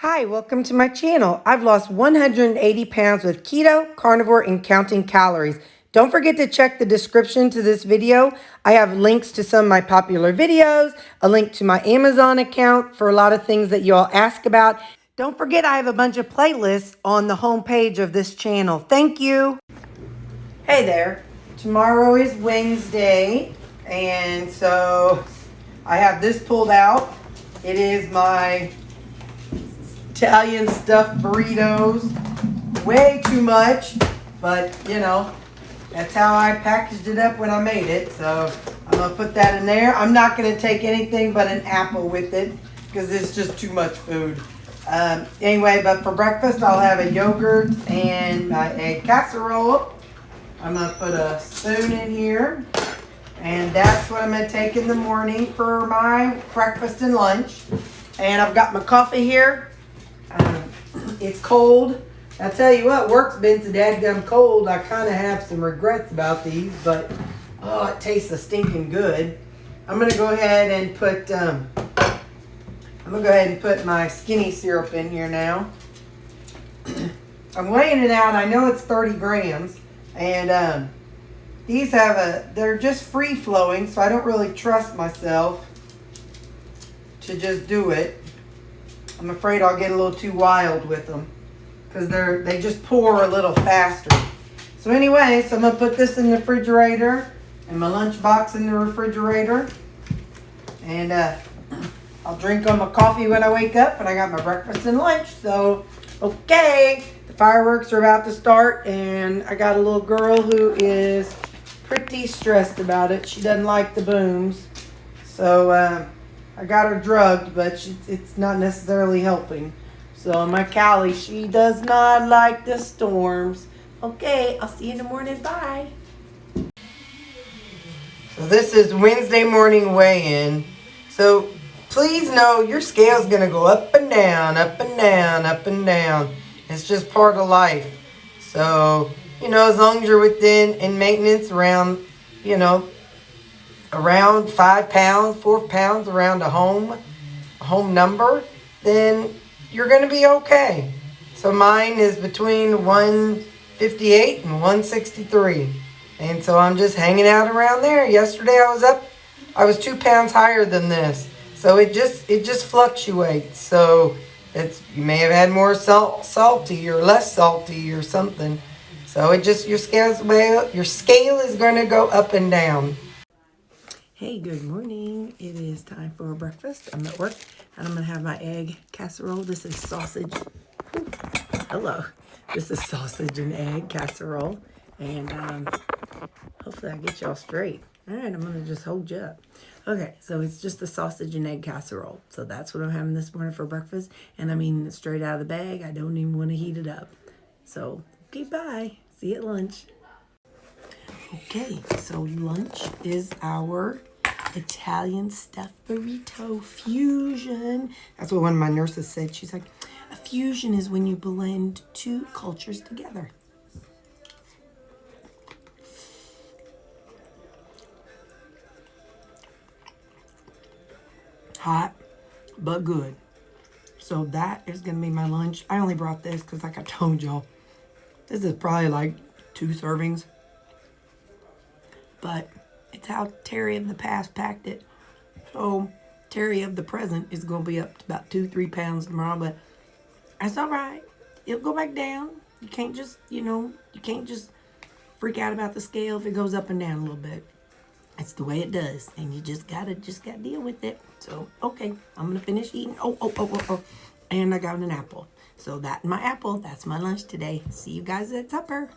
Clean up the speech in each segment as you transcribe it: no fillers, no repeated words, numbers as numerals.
Hi, welcome to my channel. I've lost 180 pounds with keto, carnivore, and counting calories. Don't forget to check the description to this video. I have links to some of my popular videos, a link to my Amazon account for a lot of things that you all ask about. Don't forget I have a bunch of playlists on the homepage of this channel. Thank you. Hey there. Tomorrow is Wednesday, and so I have this pulled out. It is my Italian stuffed burritos. Way too much, but you know, that's how I packaged it up when I made it. So I'm gonna put that in there. I'm not gonna take anything but an apple with it because it's just too much food. Anyway, but for breakfast I'll have a yogurt and my egg casserole. I'm gonna put a spoon in here, and that's what I'm gonna take in the morning for my breakfast and lunch. And I've got my coffee here. It's cold. I tell you what, work's been so dadgum cold. I kind of have some regrets about these, but oh, it tastes so stinking good. I'm gonna go ahead and put my skinny syrup in here now. I'm weighing it out. I know it's 30 grams, and these they're just free flowing, so I don't really trust myself to just do it. I'm afraid I'll get a little too wild with them because they just pour a little faster. So anyway, so I'm gonna put this in the refrigerator and my lunchbox in the refrigerator, and I'll drink on my coffee when I wake up, and I got my breakfast and lunch. So okay, the fireworks are about to start, and I got a little girl who is pretty stressed about it. She doesn't like the booms, so I got her drugged, but it's not necessarily helping. So my Callie, she does not like the storms. Okay, I'll see you in the morning. Bye. So this is Wednesday morning weigh-in. So please know your scale's going to go up and down, up and down, up and down. It's just part of life. So, you know, as long as you're in maintenance around, you know, around 5 pounds, 4 pounds around a home number, then you're going to be okay. So mine is between 158 and 163. And so I'm just hanging out around there. Yesterday I was 2 pounds higher than this. So it just fluctuates. So you may have had more salty or less salty or something. So your scale is going to go up and down. Hey, good morning. It is time for breakfast. I'm at work, and I'm going to have my egg casserole. This is sausage. Ooh, hello. This is sausage and egg casserole. And hopefully I get y'all straight. All right, I'm going to just hold you up. Okay, so it's just the sausage and egg casserole. So that's what I'm having this morning for breakfast. And I mean, straight out of the bag. I don't even want to heat it up. So, okay, bye. See you at lunch. Okay, so lunch is our Italian stuffed burrito fusion. That's what one of my nurses said. She's like, a fusion is when you blend two cultures together. Hot, but good. So that is going to be my lunch. I only brought this because, like I told y'all, this is probably like 2 servings. But it's how Terry of the past packed it. So Terry of the present is going to be up to about 2-3 pounds tomorrow. But that's all right. It'll go back down. You can't just, you can't just freak out about the scale if it goes up and down a little bit. It's the way it does. And you just gotta deal with it. So, okay, I'm going to finish eating. Oh. And I got an apple. So that's my lunch today. See you guys at supper.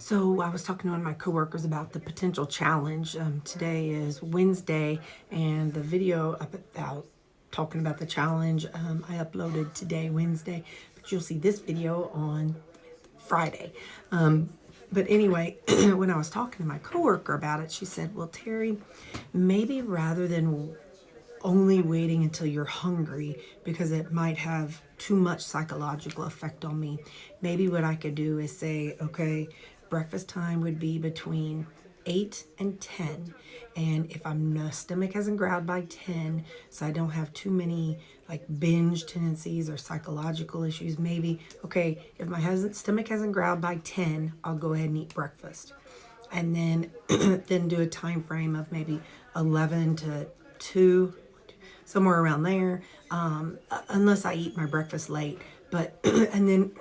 So I was talking to one of my coworkers about the potential challenge. Today is Wednesday, and the video about talking about the challenge I uploaded today, Wednesday, but you'll see this video on Friday. But anyway, when I was talking to my coworker about it, she said, well, Terry, maybe rather than only waiting until you're hungry, because it might have too much psychological effect on me, maybe what I could do is say, okay, breakfast time would be between 8 and 10. And if my stomach hasn't growled by 10, so I don't have too many like binge tendencies or psychological issues, maybe, okay, if my stomach hasn't growled by 10, I'll go ahead and eat breakfast. And then then do a time frame of maybe 11 to 2, somewhere around there, unless I eat my breakfast late. But and then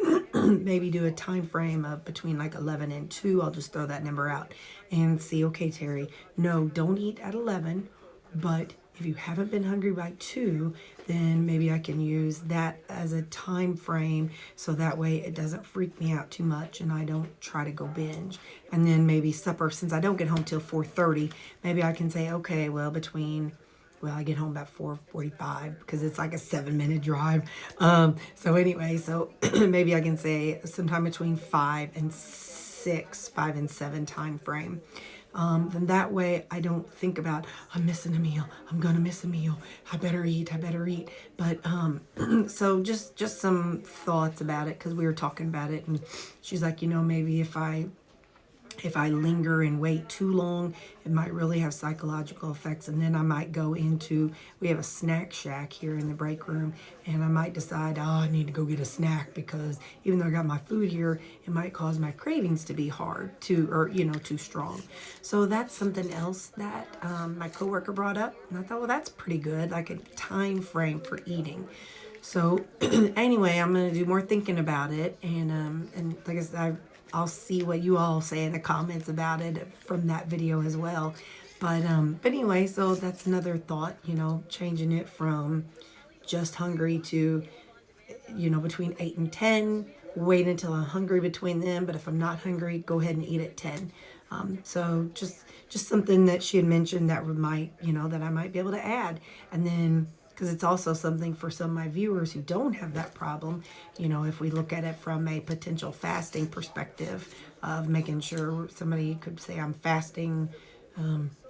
maybe do a time frame of between like 11 and 2. I'll just throw that number out and see, okay, Terry, no, don't eat at 11, but if you haven't been hungry by 2, then maybe I can use that as a time frame, so that way it doesn't freak me out too much and I don't try to go binge. And then maybe supper, since I don't get home till 4:30, maybe I can say, okay, well, I get home about 4:45 because it's like a 7-minute drive. So anyway, so maybe I can say sometime between 5 and 7 time frame. Then that way I don't think about, I'm missing a meal, I'm gonna miss a meal, I better eat. But so just some thoughts about it, because we were talking about it, and she's like, maybe if I linger and wait too long, it might really have psychological effects. And then I might go into, we have a snack shack here in the break room, and I might decide, I need to go get a snack, because even though I got my food here, it might cause my cravings to be too strong. So that's something else that my coworker brought up. And I thought, well, that's pretty good, like a time frame for eating. So anyway, I'm going to do more thinking about it. And like I said, I'll see what you all say in the comments about it from that video as well. But anyway, so that's another thought, changing it from just hungry to, between 8 and 10, wait until I'm hungry between them. But if I'm not hungry, go ahead and eat at 10. So just something that she had mentioned that that I might be able to add. And then, because it's also something for some of my viewers who don't have that problem, if we look at it from a potential fasting perspective of making sure somebody could say, I'm fasting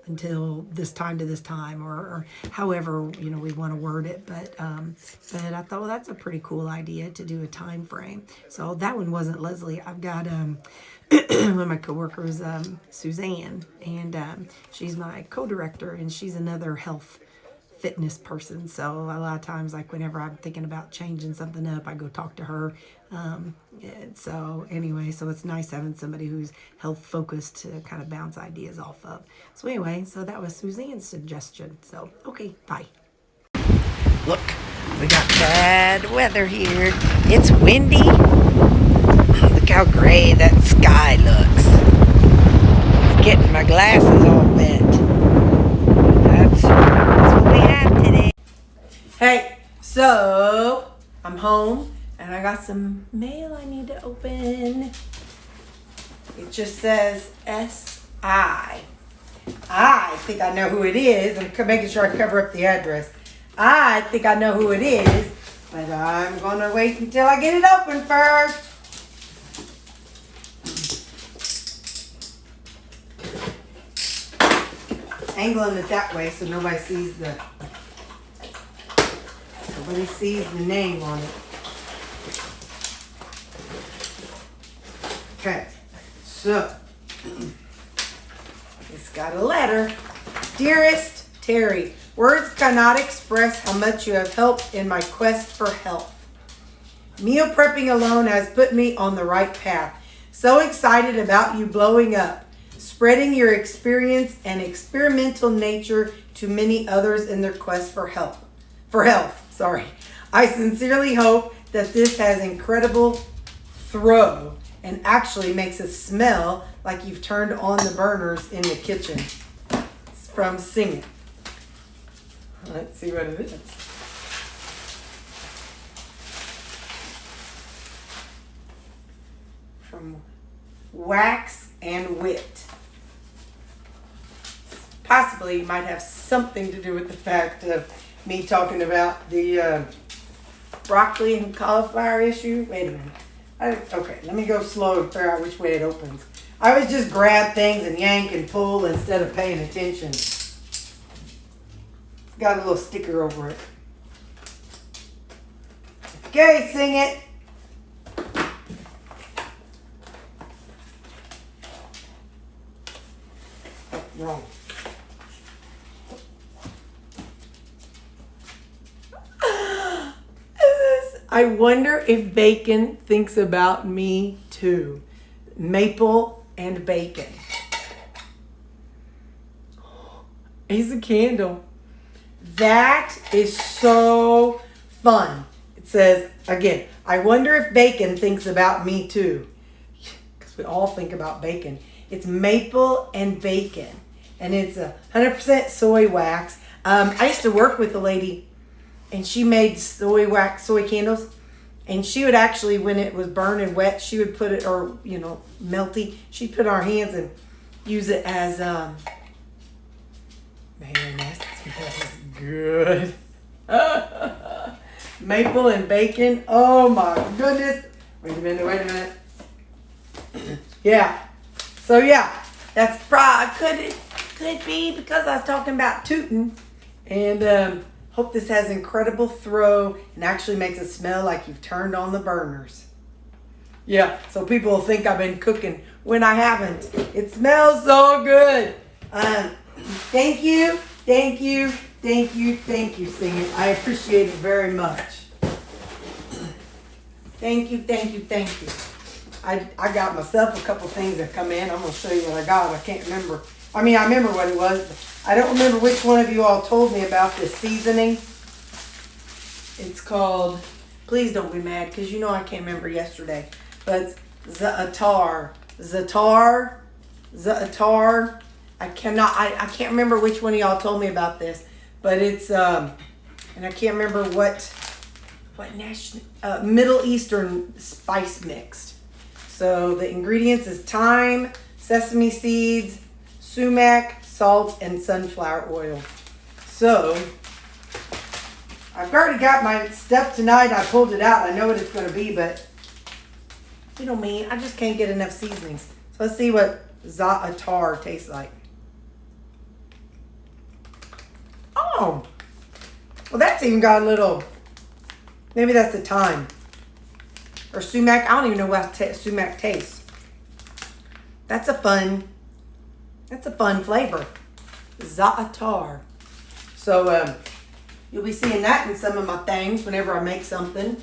until this time to this time, or however, we want to word it. But I thought, well, that's a pretty cool idea to do a time frame. So that one wasn't Leslie. I've got one of my coworkers, Suzanne, and she's my co-director, and she's another health fitness person. So a lot of times, like whenever I'm thinking about changing something up, I go talk to her. So anyway, so it's nice having somebody who's health focused to kind of bounce ideas off of. So anyway, so that was Suzanne's suggestion. So okay, bye. Look, we got bad weather here. It's windy. Look how gray that sky looks. It's getting my glasses all wet. That's what we have today. Hey, so I'm home and I got some mail I need to open. It just says S.I. I think I know who it is. I'm making sure I cover up the address. I think I know who it is, but I'm going to wait until I get it open first. Angling it that way so nobody sees the name on it. Okay, so it's got a letter. Dearest Terry, words cannot express how much you have helped in my quest for health. Meal prepping alone has put me on the right path. So excited about you blowing up, spreading your experience and experimental nature to many others in their quest for health. I sincerely hope that this has incredible throw and actually makes it smell like you've turned on the burners in the kitchen. It's from Sing It. Let's see what it is. From Wax and Wit. Possibly might have something to do with the fact of me talking about the broccoli and cauliflower issue. Wait a minute. Okay, let me go slow and figure out which way it opens. I always just grab things and yank and pull instead of paying attention. It's got a little sticker over it. Okay, Sing It. Oh, wrong. I wonder if bacon thinks about me too. Maple and bacon. Here's a candle. That is so fun. It says, again, I wonder if bacon thinks about me too. Because we all think about bacon. It's maple and bacon. And it's 100% soy wax. I used to work with a lady, and she made soy candles. And she would actually, when it was burning wet, she would put it, or, melty, she'd put it on her hands and use it as, man, that smells good. Maple and bacon. Oh my goodness. Wait a minute. Yeah. So yeah, that's probably, could be because I was talking about tooting. And hope this has incredible throw and actually makes it smell like you've turned on the burners. Yeah, so people will think I've been cooking when I haven't. It smells so good. Thank you, Singing. I appreciate it very much. Thank you. I got myself a couple things that come in. I'm going to show you what I got. I can't remember. I remember what it was, but I don't remember which one of you all told me about this seasoning. It's called, please don't be mad, because I can't remember yesterday. But it's Za'atar. I can't remember which one of y'all told me about this. But it's, and I can't remember what national, Middle Eastern spice mixed. So the ingredients is thyme, sesame seeds, sumac, salt, and sunflower oil. So I've already got my stuff tonight. I pulled it out. I know what it's going to be, but me, I just can't get enough seasonings. So let's see what Za'atar tastes like. Oh, well, that's even got a little, maybe that's the thyme. Or sumac. I don't even know what sumac tastes. That's a fun flavor. Za'atar. So you'll be seeing that in some of my things whenever I make something.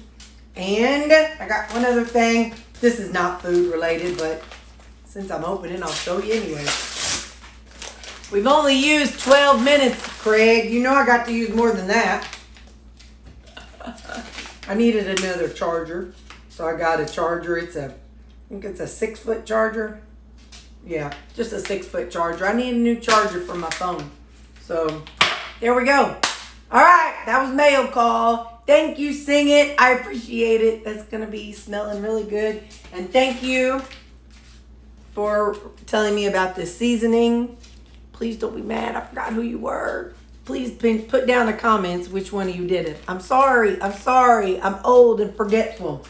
And I got one other thing. This is not food related, but since I'm opening, I'll show you anyway. We've only used 12 minutes, Craig. I got to use more than that. I needed another charger. So I got a charger. I think it's a 6-foot charger. Yeah, just a 6-foot charger. I need a new charger for my phone. So there we go. All right, that was mail call. Thank you, Sing It. I appreciate it. That's going to be smelling really good. And thank you for telling me about this seasoning. Please don't be mad. I forgot who you were. Please put down in the comments which one of you did it. I'm sorry. I'm old and forgetful.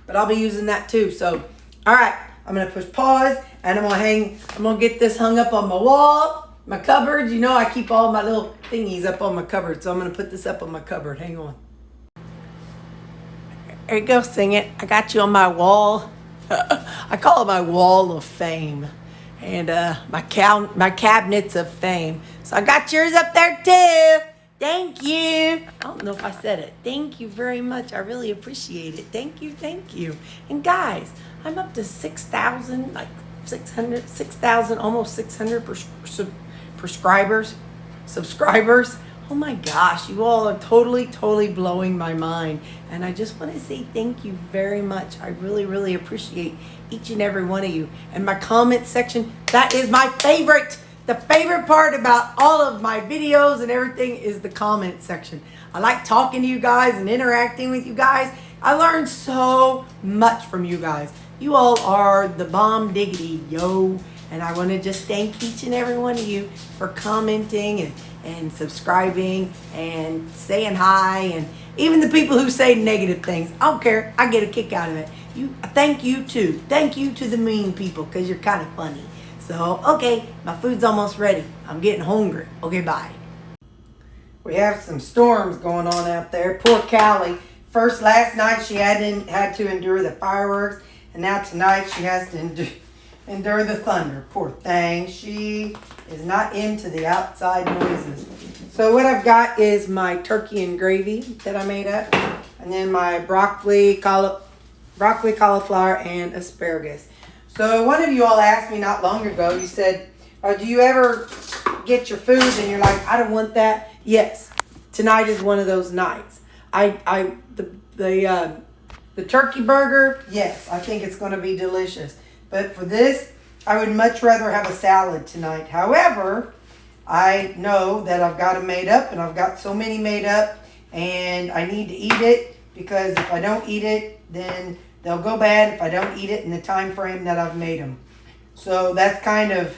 But I'll be using that too. So, all right. I'm going to push pause, and I'm going to get this hung up on my wall, my cupboard. I keep all my little thingies up on my cupboard, so I'm going to put this up on my cupboard. Hang on. There you go, Sing It. I got you on my wall. I call it my wall of fame, and my cabinets of fame. So I got yours up there too. Thank you. I don't know if I said it. Thank you very much. I really appreciate it. Thank you. And guys, I'm up to 6,000, almost 600 subscribers. Oh my gosh, you all are totally blowing my mind. And I just want to say thank you very much. I really appreciate each and every one of you. And my comment section, that is my favorite. The favorite part about all of my videos and everything is the comment section. I like talking to you guys and interacting with you guys. I learned so much from you guys. You all are the bomb diggity, yo. And I want to just thank each and every one of you for commenting and subscribing and saying hi. And even the people who say negative things, I don't care. I get a kick out of it. Thank you too. Thank you to the mean people, because you're kind of funny. So, okay, my food's almost ready. I'm getting hungry. Okay, bye. We have some storms going on out there. Poor Callie. First, last night she had to endure the fireworks, and now tonight she has to endure the thunder. Poor thing. She is not into the outside noises. So what I've got is my turkey and gravy that I made up. And then my broccoli, cauliflower, and asparagus. So one of you all asked me not long ago, you said, do you ever get your food and you're like, I don't want that? Yes. Tonight is one of those nights. The turkey burger, yes, I think it's going to be delicious. But for this, I would much rather have a salad tonight. However, I know that I've got them made up, and I've got so many made up, and I need to eat it, because if I don't eat it, then they'll go bad if I don't eat it in the time frame that I've made them. So that's kind of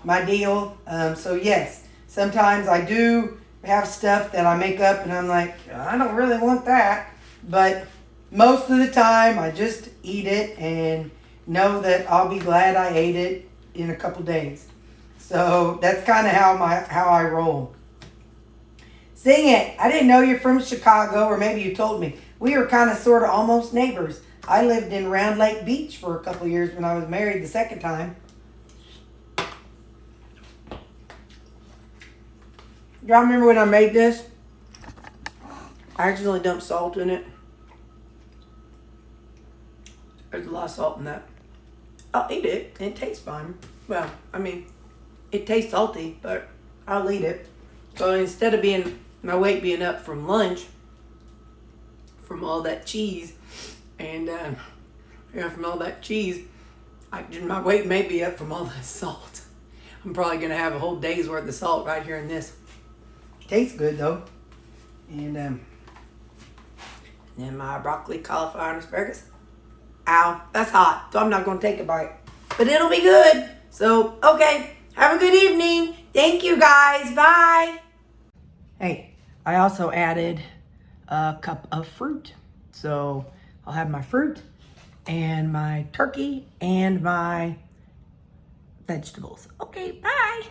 my deal. So yes, sometimes I do have stuff that I make up and I'm like, I don't really want that. But most of the time I just eat it and know that I'll be glad I ate it in a couple days. So that's kind of how I roll. Sing it. I didn't know you're from Chicago, or maybe you told me. We were kind of sort of almost neighbors. I lived in Round Lake Beach for a couple years when I was married the second time. Y'all remember when I made this? I accidentally dumped salt in it. There's a lot of salt in that. I'll eat it, and it tastes fine. Well, I mean, it tastes salty, but I'll eat it. So instead of my weight being up from lunch, from all that cheese, and from all that cheese, my weight may be up from all that salt. I'm probably gonna have a whole day's worth of salt right here in this. Tastes good though. And then my broccoli, cauliflower, and asparagus. Ow, that's hot, so I'm not gonna take a bite. But it'll be good. So, okay, have a good evening. Thank you guys, bye. Hey, I also added a cup of fruit. So I'll have my fruit and my turkey and my vegetables. Okay, bye.